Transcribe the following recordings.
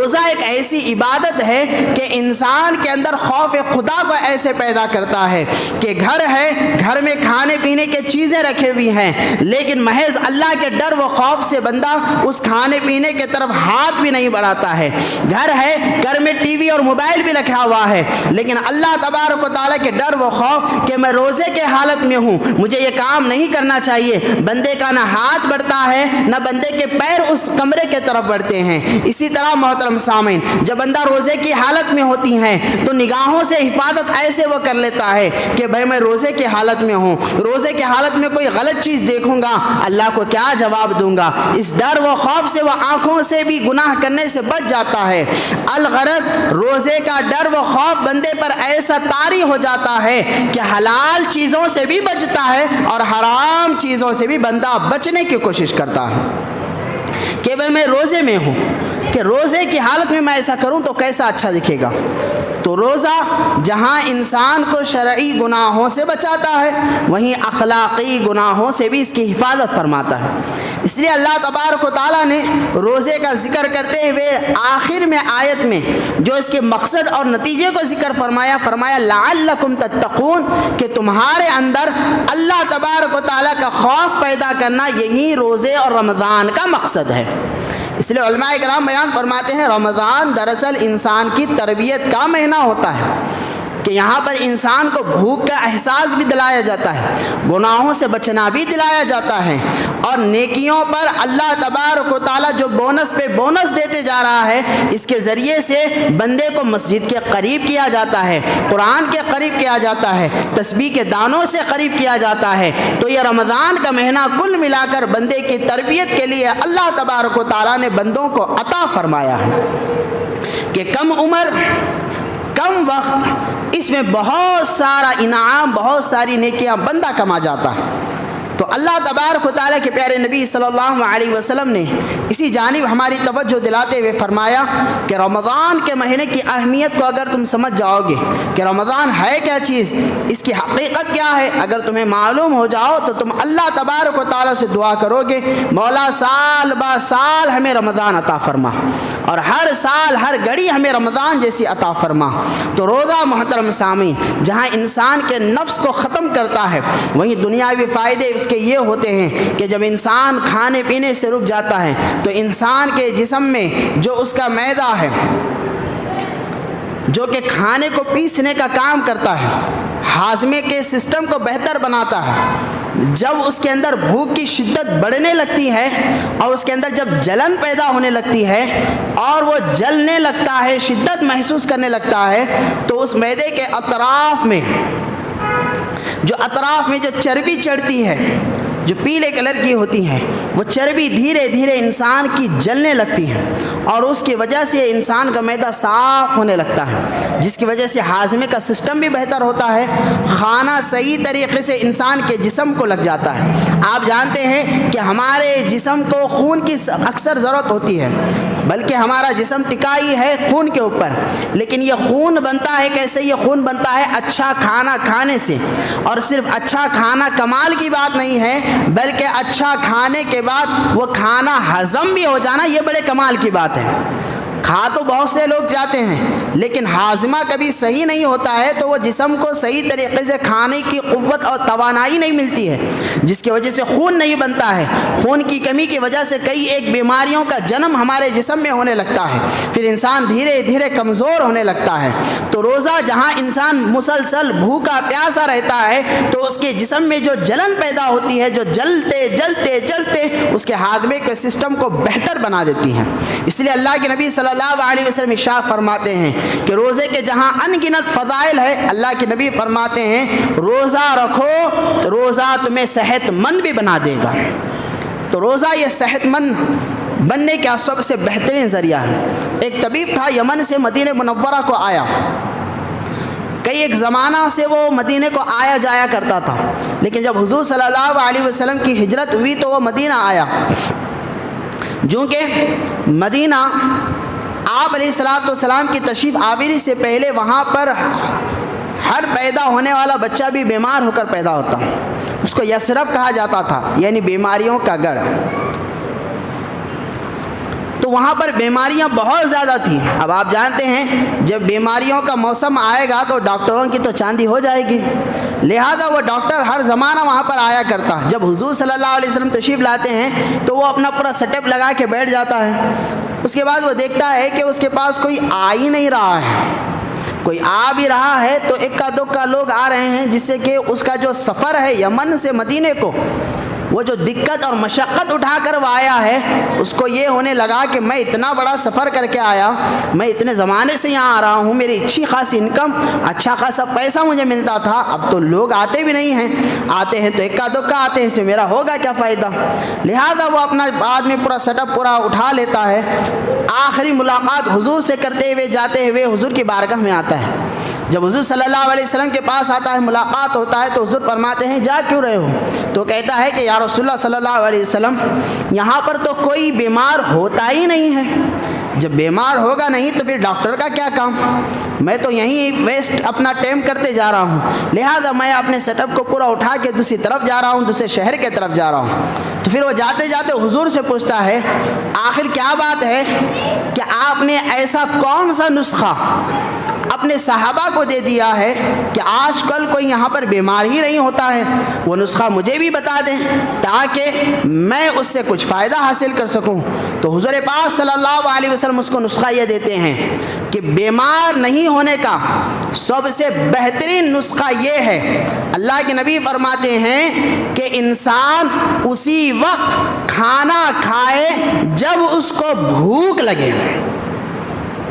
روزہ ایک ایسی عبادت ہے کہ انسان کے اندر خوف خدا کو ایسے پیدا کرتا ہے کہ گھر ہے، گھر میں کھانے پینے کے چیزیں رکھے ہوئی ہیں، لیکن محض اللہ کے ڈر و خوف سے بندہ اس کھانے پینے کے طرف ہاتھ بھی نہیں بڑھاتا ہے۔ گھر ہے، گھر میں ٹی وی اور موبائل بھی رکھا ہوا ہے، لیکن اللہ تبارک و تعالیٰ کے ڈر و خوف کہ میں روزے کے حالت میں ہوں، مجھے یہ کام نہیں کرنا چاہیے، بندے کا نہ ہاتھ بڑھتا ہے نہ بندے کے پیر اس کمرے کے طرف بڑھتے ہیں۔ اسی طرح محترم سامعین، جب بندہ روزے کی حالت میں ہوتی ہے تو نگاہوں سے حفاظت ایسے وہ کر لیتا ہے کہ بھائی میں روزے کی حالت میں ہوں، روزے کی حالت میں کوئی غلط چیز دیکھوں گا اللہ کو کیا جواب دوں گا، اس ڈر و خوف سے وہ آنکھوں سے بھی گناہ کرنے سے بچ جاتا ہے۔ الغرض روزے کا ڈر و خوف بندے پر ایسا طاری ہو جاتا ہے کہ حلال چیزوں سے بھی بچتا ہے اور حرام چیزوں سے بھی بندہ بچنے کی کوشش کرتا ہے کہ بھائی میں روزے میں ہوں، کہ روزے کی حالت میں ایسا کروں تو کیسا اچھا دکھے گا۔ تو روزہ جہاں انسان کو شرعی گناہوں سے بچاتا ہے، وہیں اخلاقی گناہوں سے بھی اس کی حفاظت فرماتا ہے۔ اس لیے اللہ تبارک و تعالیٰ نے روزے کا ذکر کرتے ہوئے آخر میں آیت میں جو اس کے مقصد اور نتیجے کو ذکر فرمایا لعلکم تتقون، کہ تمہارے اندر اللہ تبارک و تعالیٰ کا خوف پیدا کرنا یہی روزے اور رمضان کا مقصد ہے۔ اس لیے علماء کرام بیان فرماتے ہیں رمضان دراصل انسان کی تربیت کا مہینہ ہوتا ہے، کہ یہاں پر انسان کو بھوک کا احساس بھی دلایا جاتا ہے، گناہوں سے بچنا بھی دلایا جاتا ہے، اور نیکیوں پر اللہ تبارک و تعالیٰ جو بونس پہ بونس دیتے جا رہا ہے، اس کے ذریعے سے بندے کو مسجد کے قریب کیا جاتا ہے، قرآن کے قریب کیا جاتا ہے، تسبیح کے دانوں سے قریب کیا جاتا ہے۔ تو یہ رمضان کا مہینہ کل ملا کر بندے کی تربیت کے لیے اللہ تبارک و تعالیٰ نے بندوں کو عطا فرمایا ہے کہ کم عمر کم وقت اس میں بہت سارا انعام، بہت ساری نیکیاں بندہ کما جاتا ہے۔ تو اللہ تبارک و تعالیٰ کے پیارے نبی صلی اللہ علیہ وسلم نے اسی جانب ہماری توجہ دلاتے ہوئے فرمایا کہ رمضان کے مہینے کی اہمیت کو اگر تم سمجھ جاؤ گے کہ رمضان ہے کیا چیز، اس کی حقیقت کیا ہے، اگر تمہیں معلوم ہو جاؤ تو تم اللہ تبارک و تعالیٰ سے دعا کرو گے مولا سال با سال ہمیں رمضان عطا فرما، اور ہر سال ہر گھڑی ہمیں رمضان جیسی عطا فرما۔ تو روزہ محترم سامعین جہاں انسان کے نفس کو ختم کرتا ہے، وہیں دنیاوی فائدے اس کے یہ ہوتے ہیں کہ جب انسان کھانے پینے سے رک جاتا ہے تو انسان کے جسم میں جو اس کا معدہ ہے جو کہ کھانے کو پیسنے کا کام کرتا ہے، ہاضمے کے سسٹم کو بہتر بناتا ہے، جب اس کے اندر بھوک کی شدت بڑھنے لگتی ہے اور اس کے اندر جب جلن پیدا ہونے لگتی ہے اور وہ جلنے لگتا ہے، شدت محسوس کرنے لگتا ہے، تو اس معدے کے اطراف میں جو چربی چڑھتی ہے جو پیلے کلر کی ہوتی ہے، وہ چربی دھیرے دھیرے انسان کی جلنے لگتی ہے اور اس کی وجہ سے انسان کا معدہ صاف ہونے لگتا ہے، جس کی وجہ سے ہاضمے کا سسٹم بھی بہتر ہوتا ہے، کھانا صحیح طریقے سے انسان کے جسم کو لگ جاتا ہے۔ آپ جانتے ہیں کہ ہمارے جسم کو خون کی اکثر ضرورت ہوتی ہے، بلکہ ہمارا جسم ٹکائی ہے خون کے اوپر، لیکن یہ خون بنتا ہے کیسے؟ یہ خون بنتا ہے اچھا کھانا کھانے سے، اور صرف اچھا کھانا کمال کی بات نہیں ہے، بلکہ اچھا کھانے کے بعد وہ کھانا ہضم بھی ہو جانا یہ بڑے کمال کی بات ہے۔ کھا تو بہت سے لوگ جاتے ہیں لیکن ہاضمہ کبھی صحیح نہیں ہوتا ہے، تو وہ جسم کو صحیح طریقے سے کھانے کی قوت اور توانائی نہیں ملتی ہے، جس کی وجہ سے خون نہیں بنتا ہے۔ خون کی کمی کی وجہ سے کئی ایک بیماریوں کا جنم ہمارے جسم میں ہونے لگتا ہے، پھر انسان دھیرے دھیرے کمزور ہونے لگتا ہے۔ تو روزہ جہاں انسان مسلسل بھوکا پیاسا رہتا ہے تو اس کے جسم میں جو جلن پیدا ہوتی ہے، جو جلتے جلتے جلتے اس کے ہاضمے کے سسٹم کو بہتر بنا دیتی ہے۔ اس لیے اللہ کے نبی صلی اللہ علیہ وسلم ارشاد فرماتے ہیں کہ روزے کے جہاں ان گنت فضائل ہے، اللہ کے نبی فرماتے ہیں روزہ رکھو تو روزہ تمہیں صحت مند بھی بنا دے گا۔ تو روزہ یہ صحت مند بننے کا سب سے بہترین ذریعہ ہے۔ ایک طبیب تھا، یمن سے مدینہ منورہ کو آیا، کئی ایک زمانہ سے وہ مدینے کو آیا جایا کرتا تھا، لیکن جب حضور صلی اللہ علیہ وسلم کی ہجرت ہوئی تو وہ مدینہ آیا۔ چونکہ مدینہ آپ علیہ الصلوۃ والسلام کی تشریف آوری سے پہلے وہاں پر ہر پیدا ہونے والا بچہ بھی بیمار ہو کر پیدا ہوتا، اس کو یثرب کہا جاتا تھا، یعنی بیماریوں کا گڑھ۔ تو وہاں پر بیماریاں بہت زیادہ تھیں۔ اب آپ جانتے ہیں جب بیماریوں کا موسم آئے گا تو ڈاکٹروں کی تو چاندی ہو جائے گی، لہذا وہ ڈاکٹر ہر زمانہ وہاں پر آیا کرتا۔ جب حضور صلی اللہ علیہ وسلم تشریف لاتے ہیں تو وہ اپنا پورا سیٹ اپ لگا کے بیٹھ جاتا ہے۔ اس کے بعد وہ دیکھتا ہے کہ اس کے پاس کوئی آ ہی نہیں رہا ہے، کوئی آ بھی رہا ہے تو اکا دکا لوگ آ رہے ہیں، جس سے کہ اس کا جو سفر ہے یمن سے مدینے کو، وہ جو دقت اور مشقت اٹھا کر وہ آیا ہے، اس کو یہ ہونے لگا کہ میں اتنا بڑا سفر کر کے آیا، میں اتنے زمانے سے یہاں آ رہا ہوں، میری اچھی خاصی انکم، اچھا خاصا پیسہ مجھے ملتا تھا، اب تو لوگ آتے بھی نہیں ہیں، آتے ہیں تو اکا دکا آتے ہیں، اس سے میرا ہوگا کیا فائدہ؟ لہذا وہ اپنا بعد میں پورا سیٹ اپ پورا اٹھا لیتا ہے۔ آخری ملاقات حضور سے کرتے ہوئے جاتے ہوئے حضور کی بارگاہ میں آتا ہے۔ جب حضور صلی اللہ علیہ وسلم کے پاس آتا ہے، ملاقات ہوتا ہے، تو حضور فرماتے ہیں جا کیوں رہے ہو؟ تو کہتا ہے کہ یا رسول اللہ صلی اللہ علیہ وسلم، یہاں پر تو کوئی بیمار ہوتا ہی نہیں ہے، جب بیمار ہوگا نہیں تو پھر ڈاکٹر کا کیا کام؟ میں تو یہیں ویسٹ اپنا ٹائم کرتے جا رہا ہوں، لہذا میں اپنے سیٹ اپ کو پورا اٹھا کے دوسری طرف جا رہا ہوں، دوسرے شہر کے طرف جا رہا ہوں۔ تو پھر وہ جاتے جاتے حضور سے پوچھتا ہے آخر کیا بات ہے کہ آپ نے ایسا کون سا نسخہ اپنے صحابہ کو دے دیا ہے کہ آج کل کوئی یہاں پر بیمار ہی نہیں ہوتا ہے؟ وہ نسخہ مجھے بھی بتا دیں تاکہ میں اس سے کچھ فائدہ حاصل کر سکوں۔ تو حضور پاک صلی اللہ علیہ وسلم اس کو نسخہ یہ دیتے ہیں کہ بیمار نہیں ہونے کا سب سے بہترین نسخہ یہ ہے، اللہ کے نبی فرماتے ہیں کہ انسان اسی وقت کھانا کھائے جب اس کو بھوک لگے۔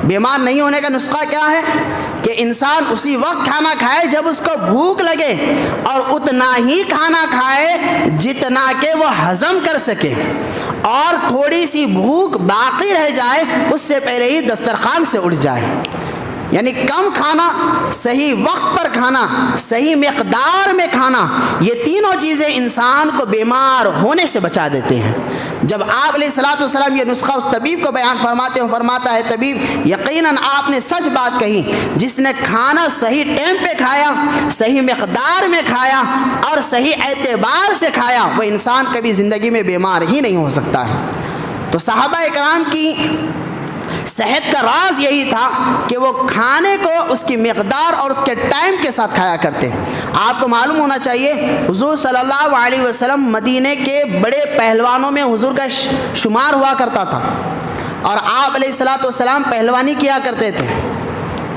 بیمار نہیں ہونے کا نسخہ کیا ہے کہ انسان اسی وقت کھانا کھائے جب اس کو بھوک لگے، اور اتنا ہی کھانا کھائے جتنا کہ وہ ہضم کر سکے، اور تھوڑی سی بھوک باقی رہ جائے اس سے پہلے ہی دسترخوان سے اٹھ جائے۔ یعنی کم کھانا، صحیح وقت پر کھانا، صحیح مقدار میں کھانا، یہ تینوں چیزیں انسان کو بیمار ہونے سے بچا دیتے ہیں۔ جب آپ علیہ الصلوۃ والسلام یہ نسخہ اس طبیب کو بیان فرماتے ہیں، فرماتا ہے طبیب یقیناً آپ نے سچ بات کہی، جس نے کھانا صحیح ٹائم پہ کھایا، صحیح مقدار میں کھایا اور صحیح اعتبار سے کھایا، وہ انسان کبھی زندگی میں بیمار ہی نہیں ہو سکتا ہے۔ تو صحابہ اکرام کی صحت کا راز یہی تھا کہ وہ کھانے کو اس کی مقدار اور اس کے ٹائم کے ساتھ کھایا کرتے۔ آپ کو معلوم ہونا چاہیے حضور صلی اللہ علیہ وسلم مدینے کے بڑے پہلوانوں میں حضور کا شمار ہوا کرتا تھا، اور آپ علیہ الصلوۃ والسلام پہلوانی کیا کرتے تھے،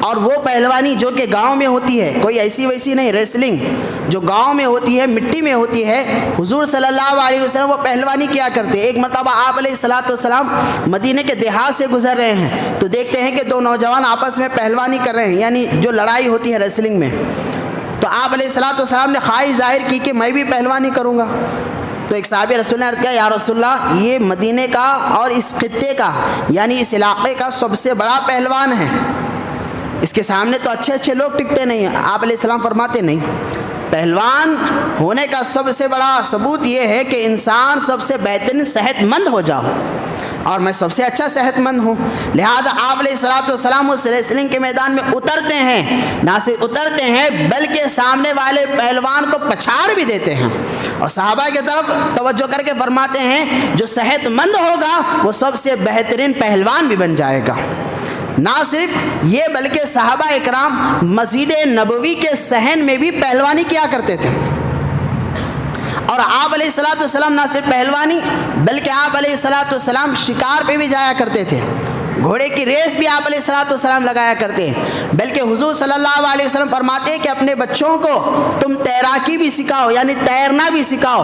اور وہ پہلوانی جو کہ گاؤں میں ہوتی ہے، کوئی ایسی ویسی نہیں، ریسلنگ جو گاؤں میں ہوتی ہے، مٹی میں ہوتی ہے، حضور صلی اللہ علیہ وسلم وہ پہلوانی کیا کرتے۔ ایک مرتبہ آپ علیہ الصلوۃ والسلام مدینے کے دیہات سے گزر رہے ہیں تو دیکھتے ہیں کہ دو نوجوان آپس میں پہلوانی کر رہے ہیں، یعنی جو لڑائی ہوتی ہے ریسلنگ میں۔ تو آپ علیہ الصلوۃ والسلام نے خواہش ظاہر کی کہ میں بھی پہلوانی کروں گا۔ تو ایک صحابی رسول نے عرض کیا یا رسول اللہ، یہ مدینے کا اور اس خطے کا یعنی اس علاقے کا سب سے بڑا پہلوان ہے، اس کے سامنے تو اچھے اچھے لوگ ٹکتے نہیں ہیں۔ آپ علیہ السلام فرماتے نہیں، پہلوان ہونے کا سب سے بڑا ثبوت یہ ہے کہ انسان سب سے بہترین صحت مند ہو جاؤ، اور میں سب سے اچھا صحت مند ہوں، لہذا آپ علیہ الصلوۃ والسلام اس ریسلنگ کے میدان میں اترتے ہیں، نہ صرف اترتے ہیں بلکہ سامنے والے پہلوان کو پچھاڑ بھی دیتے ہیں، اور صحابہ کی طرف توجہ کر کے فرماتے ہیں جو صحت مند ہوگا وہ سب سے بہترین پہلوان بھی بن جائے گا۔ نہ صرف یہ بلکہ صحابہ اکرام مسجد نبوی کے صحن میں بھی پہلوانی کیا کرتے تھے، اور آپ علیہ الصلوۃ والسلام نہ صرف پہلوانی بلکہ آپ علیہ الصلوۃ والسلام شکار پہ بھی جایا کرتے تھے، گھوڑے کی ریس بھی آپ علیہ الصلوۃ والسلام لگایا کرتے ہیں، بلکہ حضور صلی اللہ علیہ وسلم فرماتے ہیں کہ اپنے بچوں کو تم تیراکی بھی سکھاؤ، یعنی تیرنا بھی سکھاؤ،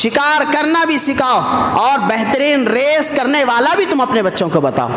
شکار کرنا بھی سکھاؤ، اور بہترین ریس کرنے والا بھی تم اپنے بچوں کو بتاؤ۔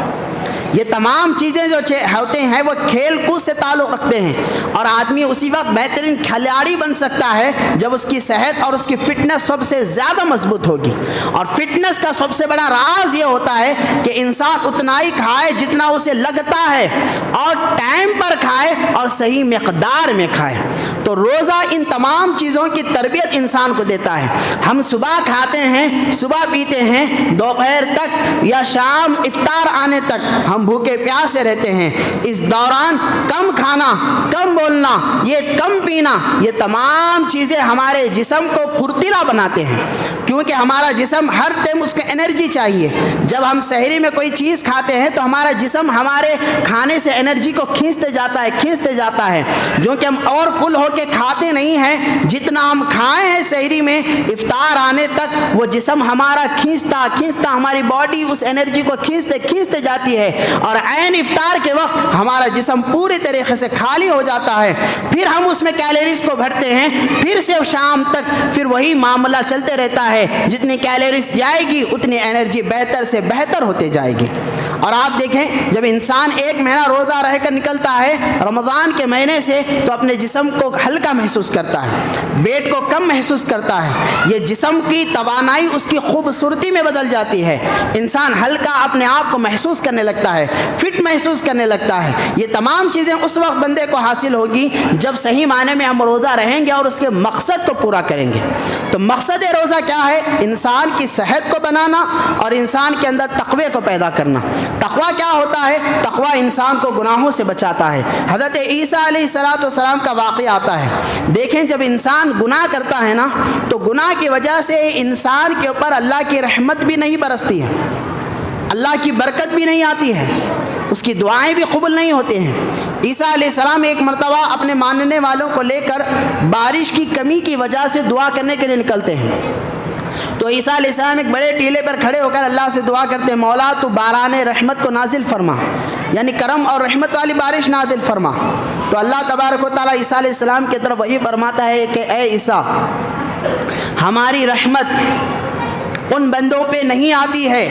یہ تمام چیزیں جو ہوتے ہیں وہ کھیل کود سے تعلق رکھتے ہیں، اور آدمی اسی وقت بہترین کھلاڑی بن سکتا ہے جب اس کی صحت اور اس کی فٹنس سب سے زیادہ مضبوط ہوگی، اور فٹنس کا سب سے بڑا راز یہ ہوتا ہے کہ انسان اتنا ہی کھائے جتنا اسے لگتا ہے، اور ٹائم پر کھائے اور صحیح مقدار میں کھائے۔ تو روزہ ان تمام چیزوں کی تربیت انسان کو دیتا ہے. ہم صبح کھاتے ہیں, صبح پیتے ہیں, دوپہر تک یا شام افطار آنے تک ہم بھوکے پیاسے رہتے ہیں. اس دوران کم کھانا, کم بولنا, یہ کم پینا, یہ تمام چیزیں ہمارے جسم کو پھرتیلا بناتے ہیں, کیونکہ ہمارا جسم ہر ٹائم اس کو انرجی چاہیے. جب ہم سحری میں کوئی چیز کھاتے ہیں تو ہمارا جسم ہمارے کھانے سے انرجی کو کھینچتے جاتا ہے. جو کہ ہم اور فل ہو کے کھاتے نہیں ہیں, جتنا ہم کھائے ہیں سحری میں افطار آنے تک وہ جسم ہمارا کھینچتا ہماری باڈی اس انرجی کو کھینچتے جاتی ہے, اور عین افطار کے وقت ہمارا جسم پوری طریقے سے خالی ہو جاتا ہے. پھر ہم اس میں کیلوریز کو بھرتے ہیں, پھر سے شام تک پھر وہی معاملہ چلتے رہتا ہے. جتنی کیلوریز جائے گی اتنی انرجی بہتر سے بہتر ہوتے جائے گی. اور آپ دیکھیں جب انسان ایک مہینہ روزہ رہ کر نکلتا ہے رمضان کے مہینے سے, تو اپنے جسم کو ہلکا محسوس کرتا ہے, ویٹ کو کم محسوس کرتا ہے. یہ جسم کی توانائی اس کی خوبصورتی میں بدل جاتی ہے. انسان ہلکا اپنے آپ کو محسوس کرنے لگتا ہے, فٹ محسوس کرنے لگتا ہے. یہ تمام چیزیں اس وقت بندے کو حاصل ہوگی جب صحیح معنی میں ہم روزہ رہیں گے اور اس کے مقصد کو پورا کریں گے. تو مقصد روزہ کیا ہے؟ انسان کی صحت کو بنانا اور انسان کے اندر تقوی کو پیدا کرنا. تقوی کیا ہوتا ہے؟ تقوی انسان کو گناہوں سے بچاتا ہے. حضرت عیسیٰ علیہ السلام کا واقعہ آتا ہے. دیکھیں جب انسان گناہ کرتا ہے نا, تو گناہ کی وجہ سے انسان کے اوپر اللہ کی رحمت بھی نہیں برستی ہے, اللہ کی برکت بھی نہیں آتی ہے, اس کی دعائیں بھی قبول نہیں ہوتے ہیں. عیسیٰ علیہ السلام ایک مرتبہ اپنے ماننے والوں کو لے کر بارش کی کمی کی وجہ سے دعا کرنے کے لیے نکلتے ہیں. تو عیسیٰ علیہ السلام ایک بڑے ٹیلے پر کھڑے ہو کر اللہ سے دعا کرتے ہیں, مولا تو باران رحمت کو نازل فرما, یعنی کرم اور رحمت والی بارش نازل فرما. تو اللہ تبارک و تعالیٰ عیسیٰ علیہ السلام کی طرف وہی فرماتا ہے کہ اے عیسیٰ, ہماری رحمت ان بندوں پہ نہیں آتی ہے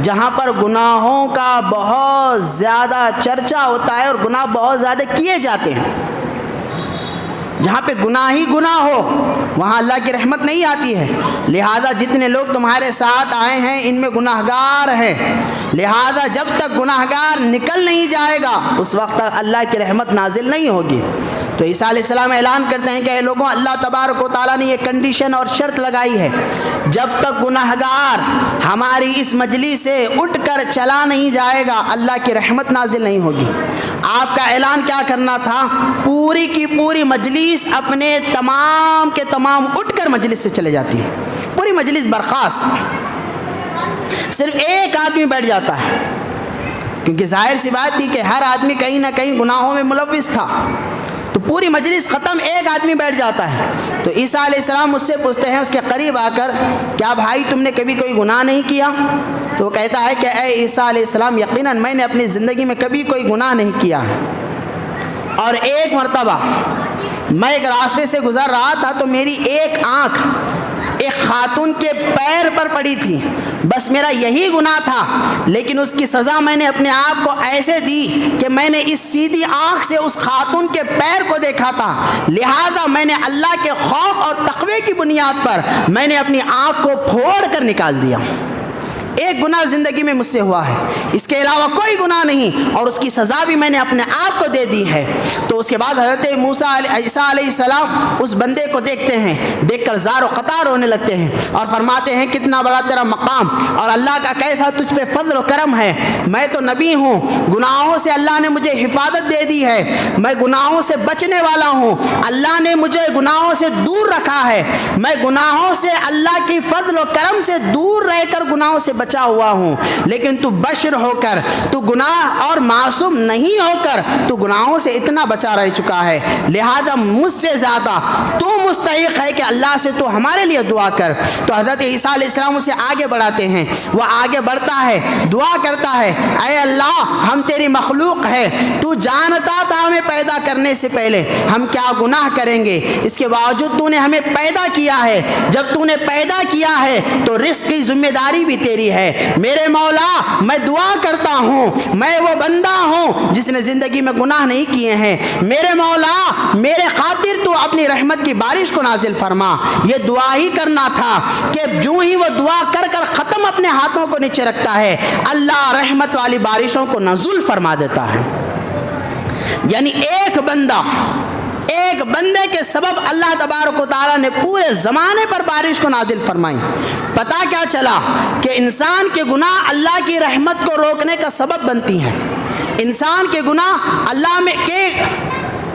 جہاں پر گناہوں کا بہت زیادہ چرچا ہوتا ہے اور گناہ بہت زیادہ کیے جاتے ہیں. جہاں پہ گناہ ہی گناہ ہو وہاں اللہ کی رحمت نہیں آتی ہے. لہذا جتنے لوگ تمہارے ساتھ آئے ہیں ان میں گناہگار ہیں, لہذا جب تک گناہگار نکل نہیں جائے گا اس وقت تک اللہ کی رحمت نازل نہیں ہوگی. تو عیسیٰ علیہ السلام اعلان کرتے ہیں کہ اے لوگوں, اللہ تبارک و تعالیٰ نے یہ کنڈیشن اور شرط لگائی ہے, جب تک گناہگار ہماری اس مجلس سے اٹھ کر چلا نہیں جائے گا اللہ کی رحمت نازل نہیں ہوگی. آپ کا اعلان کیا کرنا تھا؟ پوری کی پوری مجلس اپنے تمام کے تمام اٹھ کر مجلس سے چلے جاتی ہے, پوری مجلس برخاست, صرف ایک آدمی بیٹھ جاتا ہے, کیونکہ ظاہر سی بات تھی کہ ہر آدمی کہیں نہ کہیں گناہوں میں ملوث تھا. تو پوری مجلس ختم, ایک آدمی بیٹھ جاتا ہے. تو عیسیٰ علیہ السلام اس سے پوچھتے ہیں اس کے قریب آ کر, کیا بھائی تم نے کبھی کوئی گناہ نہیں کیا؟ تو وہ کہتا ہے کہ اے عیسیٰ علیہ السلام, یقیناً میں نے اپنی زندگی میں کبھی کوئی گناہ نہیں کیا, اور ایک مرتبہ میں ایک راستے سے گزر رہا تھا تو میری ایک آنکھ ایک خاتون کے پیر پر پڑی تھی, بس میرا یہی گناہ تھا, لیکن اس کی سزا میں نے اپنے آپ کو ایسے دی کہ میں نے اس سیدھی آنکھ سے اس خاتون کے پیر کو دیکھا تھا, لہذا میں نے اللہ کے خوف اور تقوی کی بنیاد پر میں نے اپنی آنکھ کو پھوڑ کر نکال دیا. ایک گناہ زندگی میں مجھ سے ہوا ہے, اس کے علاوہ کوئی گناہ نہیں, اور اس کی سزا بھی میں نے اپنے آپ کو دے دی ہے. تو اس کے بعد حضرت عیسیٰ علیہ السلام اس بندے کو دیکھتے ہیں, دیکھ کر زار و قطار ہونے لگتے ہیں اور فرماتے ہیں کتنا بڑا تیرا مقام, اور اللہ کا کیسا تجھ پہ فضل و کرم ہے. میں تو نبی ہوں, گناہوں سے اللہ نے مجھے حفاظت دے دی ہے, میں گناہوں سے بچنے والا ہوں, اللہ نے مجھے گناہوں سے دور رکھا ہے, میں گناہوں سے اللہ کی فضل و کرم سے دور رہ کر گناہوں سے بچا ہوا ہوں. لیکن تو بشر ہو کر, تو گناہ اور معصوم نہیں ہو کر تو گناہوں سے اتنا بچا رہ چکا ہے, لہذا مجھ سے زیادہ تو مستحق ہے کہ اللہ سے تو ہمارے لیے دعا کر. تو حضرت عیسیٰ علیہ السلام اسے آگے بڑھاتے ہیں, وہ آگے بڑھتا ہے, دعا کرتا ہے, اے اللہ ہم تیری مخلوق ہے, تو جانتا تھا ہمیں پیدا کرنے سے پہلے ہم کیا گناہ کریں گے, اس کے باوجود تو نے ہمیں پیدا کیا ہے, جب تو نے پیدا کیا ہے تو رزق کی ذمہ داری بھی تیری ہے. میرے مولا میں دعا کرتا ہوں, میں وہ بندہ ہوں جس نے زندگی میں گناہ نہیں کیے ہیں, میرے مولا میرے خاطر تو اپنی رحمت کی بارش کو نازل فرما. یہ دعا ہی کرنا تھا کہ جو ہی وہ دعا کر کر ختم اپنے ہاتھوں کو نیچے رکھتا ہے, اللہ رحمت والی بارشوں کو نزول فرما دیتا ہے. یعنی ایک ایک بندے کے سبب اللہ تبارک و تعالیٰ نے پورے زمانے پر بارش کو نازل فرمائی۔ پتہ کیا چلا کہ انسان کے گناہ اللہ کی رحمت کو روکنے کا سبب بنتی ہیں۔ انسان کے گناہ اللہ میں کے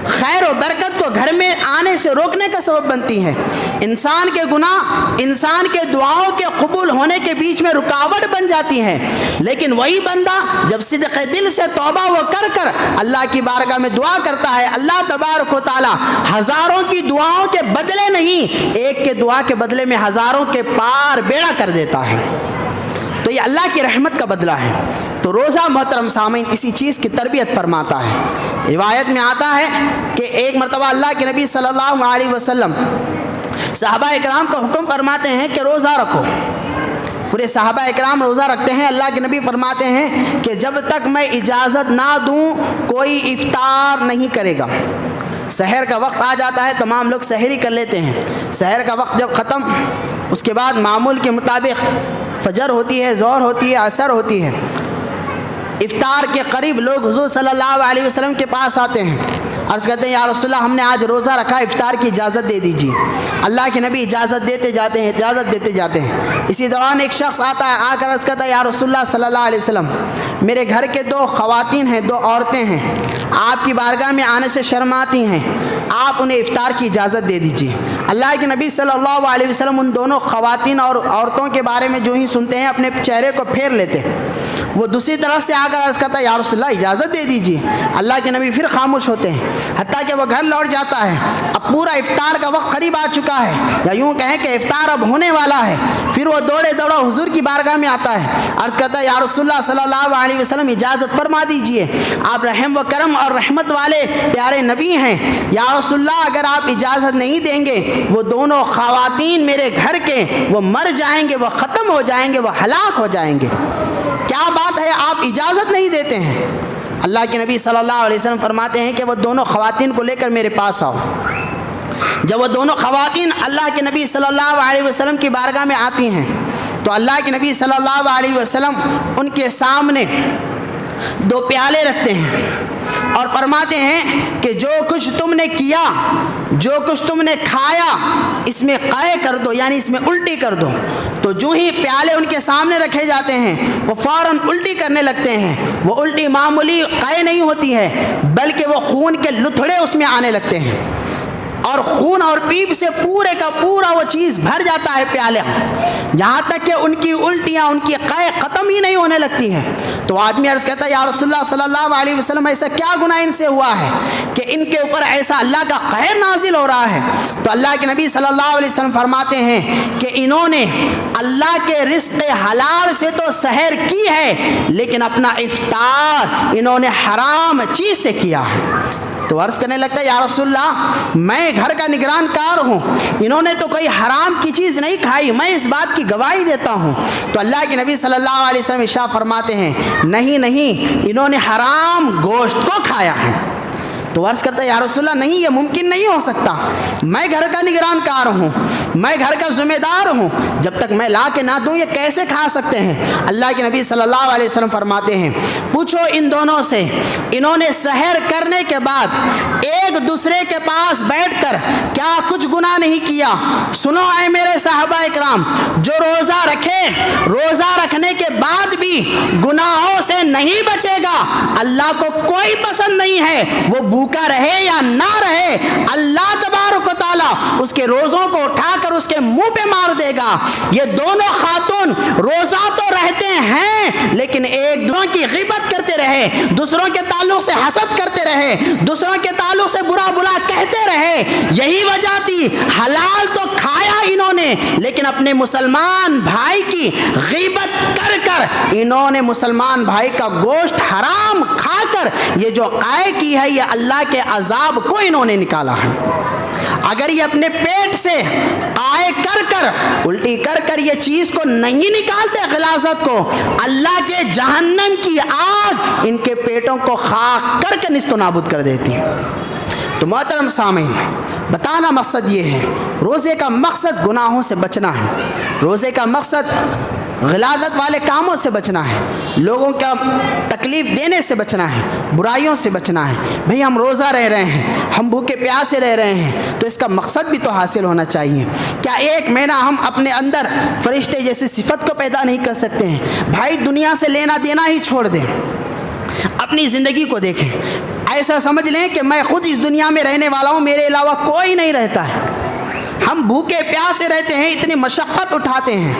خیر و برکت کو گھر میں آنے سے روکنے کا سبب بنتی ہیں۔ انسان کے گناہ انسان کے دعاؤں کے قبول ہونے کے بیچ میں رکاوٹ بن جاتی ہیں، لیکن وہی بندہ جب صدق دل سے توبہ وہ کر اللہ کی بارگاہ میں دعا کرتا ہے، اللہ تبارک و تعالی ہزاروں کی دعاؤں کے بدلے نہیں، ایک کے دعا کے بدلے میں ہزاروں کے پار بیڑا کر دیتا ہے۔ تو یہ اللہ کی رحمت کا بدلہ ہے۔ تو روزہ محترم سامعین اسی چیز کی تربیت فرماتا ہے۔ روایت میں آتا ہے کہ ایک مرتبہ اللہ کے نبی صلی اللہ علیہ وسلم صحابہ اکرام کو حکم فرماتے ہیں کہ روزہ رکھو۔ پورے صحابہ اکرام روزہ رکھتے ہیں۔ اللہ کے نبی فرماتے ہیں کہ جب تک میں اجازت نہ دوں کوئی افطار نہیں کرے گا۔ سحر کا وقت آ جاتا ہے، تمام لوگ سحری کر لیتے ہیں۔ سحر کا وقت جب ختم، اس کے بعد معمول کے مطابق فجر ہوتی ہے، ظہر ہوتی ہے، عصر ہوتی ہے۔ افطار کے قریب لوگ حضور صلی اللہ علیہ وسلم کے پاس آتے ہیں، عرض کرتے ہیں یا رسول اللہ ہم نے آج روزہ رکھا، افطار کی اجازت دے دیجیے۔ اللہ کے نبی اجازت دیتے جاتے ہیں۔ اسی دوران ایک شخص آتا ہے، آ کر عرض کرتا ہے یا رسول اللہ صلی اللہ علیہ وسلم میرے گھر کے 2 خواتین ہیں، 2 عورتیں ہیں، آپ کی بارگاہ میں آنے سے شرماتی ہیں، آپ انہیں افطار کی اجازت دے دیجیے۔ اللہ کے نبی صلی اللہ علیہ وسلم ان دونوں خواتین اور عورتوں کے بارے میں جو ہی سنتے ہیں اپنے چہرے کو پھیر لیتے ہیں۔ وہ دوسری طرف سے آ کر عرض کرتا ہے یا رسول اللہ اجازت دے دیجیے۔ اللہ کے نبی پھر خاموش ہوتے ہیں، حتیٰ کہ وہ گھر لوٹ جاتا ہے۔ اب پورا افطار کا وقت قریب آ چکا ہے، یا یوں کہیں کہ افطار اب ہونے والا ہے۔ پھر وہ دوڑے حضور کی بارگاہ میں آتا ہے، عرض کرتا ہے یا رسول اللہ صلی اللہ علیہ وسلم اجازت فرما دیجیے، آپ رحم و کرم اور رحمت والے پیارے نبی ہیں۔ یا رسول اللہ اگر آپ اجازت نہیں دیں گے وہ دونوں خواتین میرے گھر کے وہ مر جائیں گے، وہ ختم ہو جائیں گے، وہ ہلاک ہو جائیں گے۔ کیا بات ہے، آپ اجازت نہیں دیتے ہیں؟ اللہ کے نبی صلی اللہ علیہ وسلم فرماتے ہیں کہ وہ دونوں خواتین کو لے کر میرے پاس آؤ۔ جب وہ دونوں خواتین اللہ کے نبی صلی اللہ علیہ وسلم کی بارگاہ میں آتی ہیں تو اللہ کے نبی صلی اللہ علیہ وسلم ان کے سامنے 2 پیالے رکھتے ہیں اور فرماتے ہیں کہ جو کچھ تم نے کیا، جو کچھ تم نے کھایا اس میں قے کر دو، یعنی اس میں الٹی کر دو۔ تو جو ہی پیالے ان کے سامنے رکھے جاتے ہیں وہ فوراً الٹی کرنے لگتے ہیں۔ وہ الٹی معمولی قے نہیں ہوتی ہے بلکہ وہ خون کے لتھڑے اس میں آنے لگتے ہیں، اور خون اور پیپ سے پورے کا پورا وہ چیز بھر جاتا ہے پیالہ، یہاں تک کہ ان کی الٹیاں، ان کی قے ختم ہی نہیں ہونے لگتی ہیں۔ تو آدمی عرض کرتا ہے یا رسول اللہ صلی اللہ علیہ وسلم ایسا کیا گناہ ان سے ہوا ہے کہ ان کے اوپر ایسا اللہ کا قہر نازل ہو رہا ہے؟ تو اللہ کے نبی صلی اللہ علیہ وسلم فرماتے ہیں کہ انہوں نے اللہ کے رزق حلال سے تو سحر کی ہے، لیکن اپنا افطار انہوں نے حرام چیز سے کیا ہے۔ تو عرض کرنے لگتا ہے یا رسول اللہ میں گھر کا نگران کار ہوں، انہوں نے تو کوئی حرام کی چیز نہیں کھائی، میں اس بات کی گواہی دیتا ہوں۔ تو اللہ کے نبی صلی اللہ علیہ وسلم ارشاد فرماتے ہیں نہیں، انہوں نے حرام گوشت کو کھایا ہے۔ تو عرض کرتا ہے یا رسول اللہ نہیں، یہ ممکن نہیں ہو سکتا، میں گھر کا نگران کار ہوں، میں گھر کا ذمہ دار ہوں، جب تک میں لا کے نہ دوں یہ کیسے کھا سکتے ہیں؟ اللہ کے نبی صلی اللہ علیہ وسلم فرماتے ہیں پوچھو ان دونوں سے، انہوں نے سحر کرنے کے بعد ایک دوسرے کے پاس بیٹھ کر کیا کچھ گناہ نہیں کیا؟ سنو اے میرے صحابہ اکرام، جو روزہ رکھے، روزہ رکھنے کے بعد بھی گناہوں سے نہیں بچے گا، اللہ کو کوئی پسند نہیں ہے وہ بھوکا رہے یا نہ رہے، اللہ تبارک و تعالیٰ اس کے روزوں کو اٹھا کر اس کے منہ پہ مار دے گا۔ یہ دونوں خاتون روزہ تو رہتے ہیں لیکن ایک دوسروں کی غیبت کرتے رہے، دوسروں کے تعلق سے حسد کرتے رہے، دوسروں کے تعلق سے برا بلا کہتے رہے۔ یہی وجہ تھی، حلال تو کھایا انہوں نے لیکن اپنے مسلمان بھائی کی غیبت کر کر انہوں نے مسلمان بھائی کا گوشت حرام کھا کر یہ جو قائع کی ہے یہ اللہ کے عذاب کو انہوں نے نکالا ہے۔ اگر یہ اپنے پیٹ سے قائع کر کر الٹی کر کر یہ چیز کو نہیں نکالتے غلاظت کو، اللہ کے جہنم کی آگ ان کے پیٹوں کو خاک کر کے نیست و نابود کر دیتی ہے۔ تو محترم سامعین، بتانا مقصد یہ ہے، روزے کا مقصد گناہوں سے بچنا ہے، روزے کا مقصد غلاظت والے کاموں سے بچنا ہے، لوگوں کا تکلیف دینے سے بچنا ہے، برائیوں سے بچنا ہے۔ بھئی ہم روزہ رہ رہے ہیں، ہم بھوکے پیاسے رہ رہے ہیں، تو اس کا مقصد بھی تو حاصل ہونا چاہیے۔ کیا ایک مہینہ ہم اپنے اندر فرشتے جیسی صفت کو پیدا نہیں کر سکتے ہیں؟ بھائی دنیا سے لینا دینا ہی چھوڑ دیں، اپنی زندگی کو دیکھیں، ایسا سمجھ لیں کہ میں خود اس دنیا میں رہنے والا ہوں، میرے علاوہ کوئی نہیں رہتا ہے۔ ہم بھوکے پیاسے رہتے ہیں، اتنی مشقت اٹھاتے ہیں،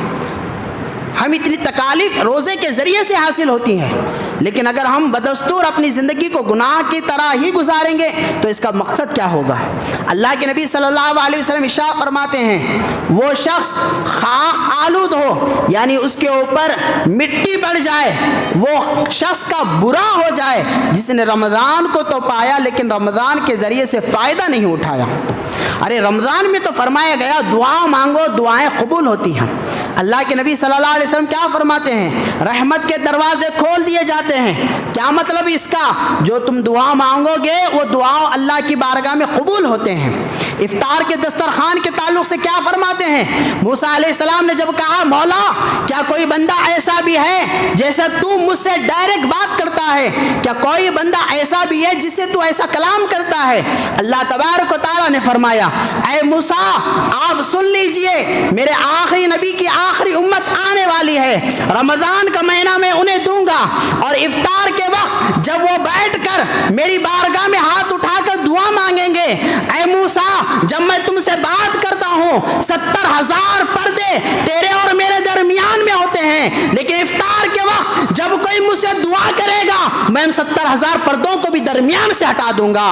ہم اتنی تکالیف روزے کے ذریعے سے حاصل ہوتی ہیں، لیکن اگر ہم بدستور اپنی زندگی کو گناہ کی طرح ہی گزاریں گے تو اس کا مقصد کیا ہوگا؟ اللہ کے نبی صلی اللہ علیہ وسلم ارشاد فرماتے ہیں وہ شخص خاک آلود ہو، یعنی اس کے اوپر مٹی پڑ جائے، وہ شخص کا برا ہو جائے جس نے رمضان کو تو پایا لیکن رمضان کے ذریعے سے فائدہ نہیں اٹھایا۔ ارے رمضان میں تو فرمایا گیا دعا مانگو دعائیں قبول ہوتی ہیں۔ اللہ کے نبی صلی اللہ علیہ وسلم کیا فرماتے ہیں؟ رحمت کے دروازے کھول دیے جاتے ہیں۔ کیا مطلب اس کا؟ جو تم دعا مانگو گے وہ دعا اللہ کی بارگاہ میں قبول ہوتے ہیں۔ افطار کے دسترخوان کے تعلق سے کیا فرماتے ہیں؟ موسیٰ علیہ السلام نے جب کہا مولا کیا کوئی بندہ ایسا بھی ہے جیسا تو مجھ سے ڈائریکٹ بات کرتا ہے؟ کیا کوئی بندہ ایسا بھی ہے جس سے تو ایسا کلام کرتا ہے؟ اللہ تبارک و تعالیٰ نے فرمایا اے موسیٰ آپ سن لیجئے، میرے آخری نبی کی آخری امت آنے والی ہے، رمضان کا مہینہ میں انہیں دوں گا، اور افطار کے وقت جب وہ بیٹھ کر میری بارگاہ میں ہاتھ اٹھا کر دعا مانگیں گے، اے موسیٰ جب میں تم سے بات کرتا ہوں 70,000 پردے تیرے اور میرے درمیان میں ہوتے ہیں، لیکن افطار کے وقت جب کوئی مجھ سے دعا کرے گا میں ان 70,000 پردوں کو بھی درمیان سے ہٹا دوں گا۔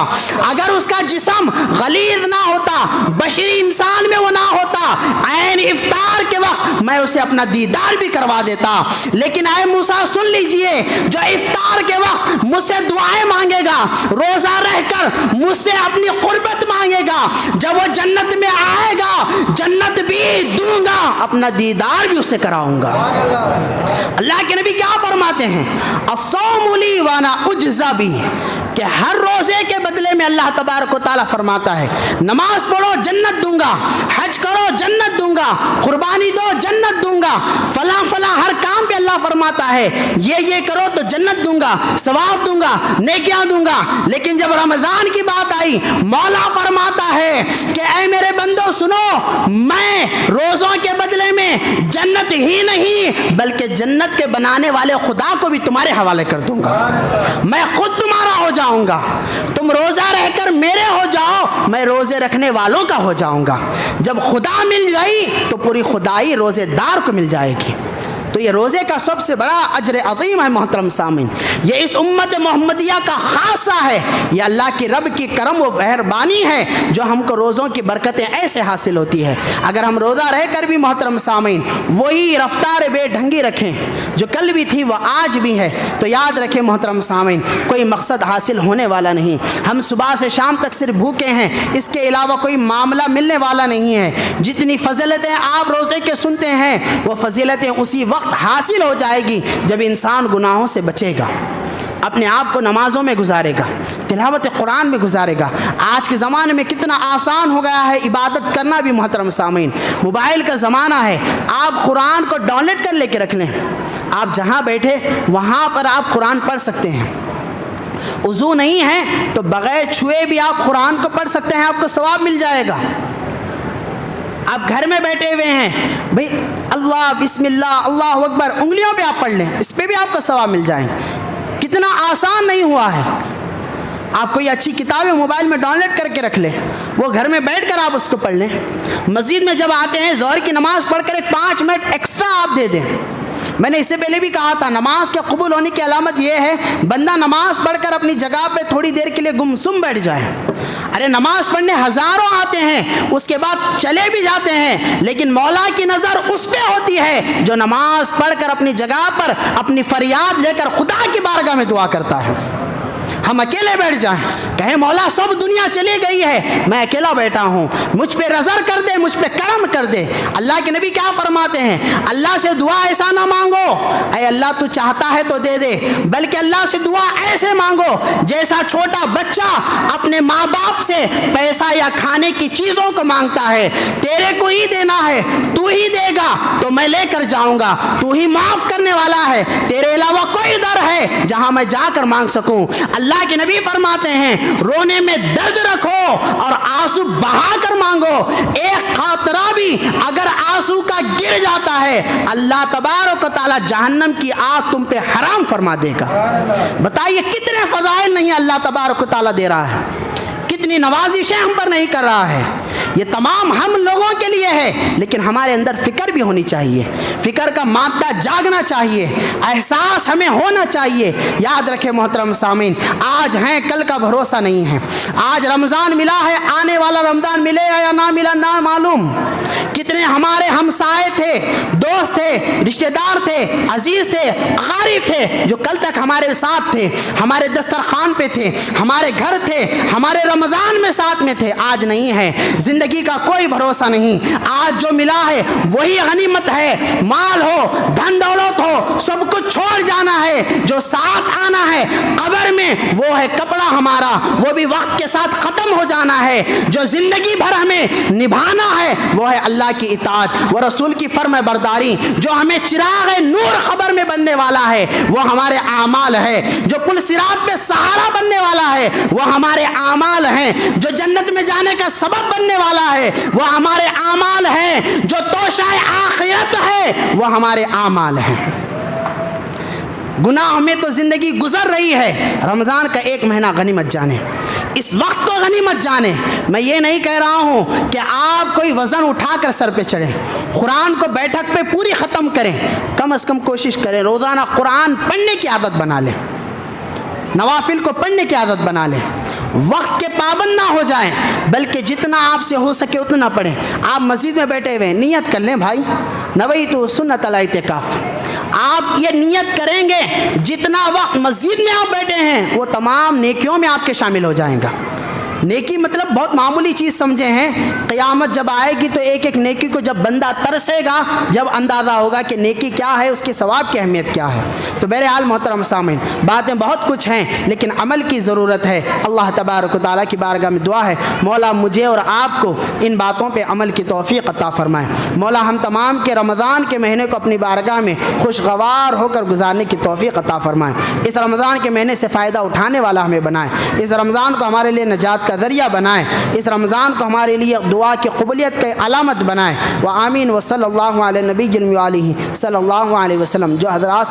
اگر اس کا جسم غلیظ نہ ہوتا، بشری انسان میں وہ نہ ہوتا، عین افطار کے وقت میں اسے اپنا دیدار بھی کروا دیتا۔ لیکن اے موسیٰ سن لیجئے، جو افطار کے وقت مجھ سے دعائیں مانگے گا، روزہ رہ کر مجھ سے اپنی قربت مانگے گا، جب وہ جنت میں آئے گا جنت بھی دوں گا، اپنا دیدار بھی اسے کراؤں گا۔ اللہ کے نبی کیا فرماتے ہیں؟ الصوم لی وانا اجزا بھی، کہ ہر روزے کے بدلے میں اللہ تبارک و تعالیٰ فرماتا ہے نماز پڑھو جنت دوں گا، حج کرو جنت دوں گا، قربانی دو جنت دوں گا، فلاں فلاں ہر کام پہ اللہ فرماتا ہے یہ کرو تو جنت دوں گا، ثواب دوں گا، نیکیاں دوں گا۔ لیکن جب رمضان کی بات آئی مولا فرماتا ہے کہ اے میرے بندو سنو، میں روزوں کے بدلے میں جنت ہی نہیں بلکہ جنت کے بنانے والے خدا کو بھی تمہارے حوالے کر دوں گا، میں خود تمہارا ہو جاؤں گا، تم روزہ رہ کر میرے ہو جاؤ، میں روزے رکھنے والوں کا ہو جاؤں گا۔ جب خدا مل گئی تو پوری خدائی روزے دار کو مل جائے گی۔ تو یہ روزے کا سب سے بڑا اجر عظیم ہے محترم سامعین، یہ اس امت محمدیہ کا خاصہ ہے، یہ اللہ کی رب کی کرم و مہربانی ہے جو ہم کو روزوں کی برکتیں ایسے حاصل ہوتی ہے۔ اگر ہم روزہ رہ کر بھی محترم سامعین وہی رفتار بے ڈھنگی رکھیں جو کل بھی تھی وہ آج بھی ہے تو یاد رکھیں محترم سامعین کوئی مقصد حاصل ہونے والا نہیں۔ ہم صبح سے شام تک صرف بھوکے ہیں، اس کے علاوہ کوئی معاملہ ملنے والا نہیں ہے۔ جتنی فضیلتیں آپ روزے کے سنتے ہیں وہ فضیلتیں اسی وقت حاصل ہو جائے گی جب انسان گناہوں سے بچے گا، اپنے آپ کو نمازوں میں گزارے گا، تلاوت قرآن میں گزارے گا۔ آج کے زمانے میں کتنا آسان ہو گیا ہے عبادت کرنا بھی محترم سامعین، موبائل کا زمانہ ہے، آپ قرآن کو ڈاؤن لوڈ کر لے کے رکھ لیں، آپ جہاں بیٹھے وہاں پر آپ قرآن پڑھ سکتے ہیں۔ وضو نہیں ہے تو بغیر چھوئے بھی آپ قرآن کو پڑھ سکتے ہیں، آپ کو ثواب مل جائے گا۔ آپ گھر میں بیٹھے ہوئے ہیں بھئی اللہ بسم اللہ اللہ اکبر انگلیوں پہ آپ پڑھ لیں، اس پہ بھی آپ کو ثواب مل جائیں۔ کتنا آسان نہیں ہوا ہے۔ آپ کوئی اچھی کتابیں موبائل میں ڈاؤن لوڈ کر کے رکھ لیں، وہ گھر میں بیٹھ کر آپ اس کو پڑھ لیں۔ مسجد میں جب آتے ہیں ظہر کی نماز پڑھ کر ایک 5 منٹ ایکسٹرا آپ دے دیں۔ میں نے اس سے پہلے بھی کہا تھا نماز کے قبول ہونے کی علامت یہ ہے بندہ نماز پڑھ کر اپنی جگہ پہ تھوڑی دیر کے لیے گمسم بیٹھ جائے۔ ارے نماز پڑھنے ہزاروں آتے ہیں، اس کے بعد چلے بھی جاتے ہیں، لیکن مولا کی نظر اس پہ ہوتی ہے جو نماز پڑھ کر اپنی جگہ پر اپنی فریاد لے کر خدا کی بارگاہ میں دعا کرتا ہے۔ ہم اکیلے بیٹھ جائیں کہیں مولا سب دنیا چلی گئی ہے، میں اکیلا بیٹھا ہوں، مجھ پہ نظر کر دے، مجھ پہ کرم کر دے۔ اللہ کے نبی کیا فرماتے ہیں؟ اللہ سے دعا ایسا نہ مانگو اے اللہ تو چاہتا ہے تو دے دے، بلکہ اللہ سے دعا ایسے مانگو جیسا چھوٹا بچہ اپنے ماں باپ سے پیسہ یا کھانے کی چیزوں کو مانگتا ہے۔ تیرے کو ہی دینا ہے، تو ہی دے گا تو میں لے کر جاؤں گا، تو ہی معاف کرنے والا ہے، تیرے علاوہ کوئی در ہے جہاں میں جا کر مانگ سکوں۔ اللہ کے نبی فرماتے ہیں رونے میں درد رکھو اور آنسو بہا کر مانگو، ایک قطرہ بھی اگر آنسو کا گر جاتا ہے اللہ تبارک و تعالی جہنم کی آگ تم پہ حرام فرما دے گا۔ بتائیے کتنے فضائل نہیں اللہ تبارک و تعالی دے رہا ہے، کتنی نوازشیں ہم پر نہیں کر رہا ہے۔ یہ تمام ہم لوگوں کے لیے ہے، لیکن ہمارے اندر فکر بھی ہونی چاہیے، فکر کا مادہ جاگنا چاہیے، احساس ہمیں ہونا چاہیے۔ یاد رکھیں محترم سامعین، آج ہیں کل کا بھروسہ نہیں ہے۔ آج رمضان ملا ہے، آنے والا رمضان ملے یا نہ ملا نہ معلوم۔ کتنے ہمارے ہمسائے تھے، دوست تھے، رشتہ دار تھے، عزیز تھے، غریب تھے، جو کل تک ہمارے ساتھ تھے، ہمارے دسترخوان پہ تھے، ہمارے گھر تھے، ہمارے رمضان میں ساتھ میں تھے، آج نہیں ہے۔ زندگی کا کوئی بھروسہ نہیں، آج جو ملا ہے وہی غنیمت ہے۔ مال ہو، دھن دولت ہو، سب کچھ چھوڑ جانا ہے، جو ساتھ آنا ہے قبر میں وہ ہے کپڑا ہمارا، وہ بھی وقت کے ساتھ ختم ہو جانا ہے۔ جو زندگی بھر ہمیں نبھانا ہے وہ ہے اللہ کی اطاعت و رسول کی فرما برداری۔ جو ہمیں چراغ نور خبر میں بننے والا ہے وہ ہمارے اعمال ہے۔ جو پل صراط پہ سہارا بننے والا ہے وہ ہمارے اعمال ہیں۔ جو جنت میں جانے کا سبب بننے والا ہے وہ ہمارے اعمال ہیں۔ جو توشہ آخرت ہے وہ ہمارے اعمال ہیں۔ گناہ میں تو زندگی گزر رہی ہے، رمضان کا ایک مہینہ غنیمت جانے، اس وقت کو غنیمت جانے۔ میں یہ نہیں کہہ رہا ہوں کہ آپ کوئی وزن اٹھا کر سر پہ چڑھیں، قرآن کو بیٹھک پہ پوری ختم کریں، کم از کم کوشش کریں روزانہ قرآن پڑھنے کی عادت بنا لیں، نوافل کو پڑھنے کی عادت بنا لیں، وقت کے پابند نہ ہو جائیں، بلکہ جتنا آپ سے ہو سکے اتنا پڑھیں۔ آپ مسجد میں بیٹھے ہوئے نیت کر لیں بھائی، نویت سنت الاعتکاف، آپ یہ نیت کریں گے جتنا وقت مسجد میں آپ بیٹھے ہیں وہ تمام نیکیوں میں آپ کے شامل ہو جائیں گا۔ نیکی مطلب بہت معمولی چیز سمجھے ہیں، قیامت جب آئے گی تو ایک ایک نیکی کو جب بندہ ترسے گا جب اندازہ ہوگا کہ نیکی کیا ہے، اس کے ثواب کی اہمیت کیا ہے۔ تو بہرحال محترم سامعین، باتیں بہت کچھ ہیں لیکن عمل کی ضرورت ہے۔ اللہ تبارک و تعالیٰ کی بارگاہ میں دعا ہے مولا مجھے اور آپ کو ان باتوں پہ عمل کی توفیق عطا فرمائے۔ مولا ہم تمام کے رمضان کے مہینے کو اپنی بارگاہ میں خوشگوار ہو کر گزارنے کی توفیق عطا فرمائے۔ اس رمضان کے مہینے سے فائدہ اٹھانے والا ہمیں بنائے، اس رمضان کو ہمارے لیے نجات کا ذریعہ بنائے، اس رمضان کو ہمارے لیے دعا کی قبولیت کی علامت بنائے۔ وآمین وصلی اللہ علیہ نبی صلی اللہ علیہ وسلم۔ جو حضرات